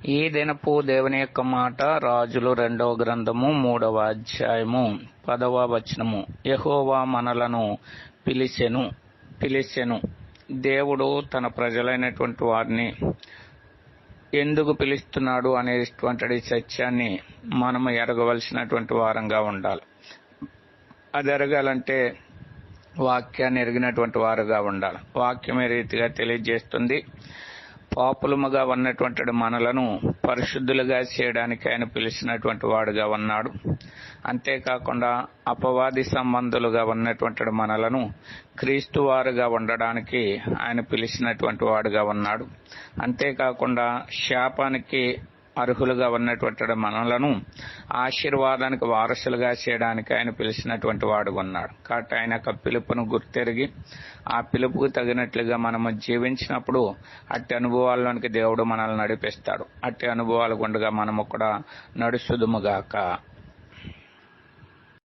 ఈ దినపు దేవుని యొక్క మాట రాజులు 2వ గ్రంథము 3వ అధ్యాయము 10వ వచనము. యెహోవా మనలను పిలిచెను. దేవుడు తన ప్రజలైనటువంటి వారిని ఎందుకు పిలుస్తున్నాడు అనేటువంటి సత్యాన్ని మనము ఎరగవలసినటువంటి వారంగా ఉండాలి. అది ఎరగాలంటే వాక్యాన్ని ఎరిగినటువంటి వారుగా ఉండాలి. వాక్యం ఏ రీతిగా తెలియజేస్తుంది, పాపులముగా ఉన్నటువంటి మనలను పరిశుద్ధులుగా చేయడానికి ఆయన పిలిచినటువంటి వాడుగా ఉన్నాడు. అంతేకాకుండా అపవాది సంబంధులుగా ఉన్నటువంటి మనలను క్రీస్తు వారుగా ఉండడానికి ఆయన పిలిచినటువంటి వాడుగా ఉన్నాడు. అంతేకాకుండా శాపానికి అర్హులుగా ఉన్నటువంటి మనలను ఆశీర్వాదానికి వారసులుగా చేయడానికి ఆయన పిలిచినటువంటి వాడు ఉన్నాడు. కాబట్టి ఆయన యొక్క పిలుపును గుర్తెరిగి ఆ పిలుపుకు తగినట్లుగా మనము జీవించినప్పుడు అట్టి అనుభవాల్లోనికి దేవుడు మనల్ని నడిపిస్తాడు. అట్టి అనుభవాల గుండగా మనము కూడా నడుచుదుముగాక.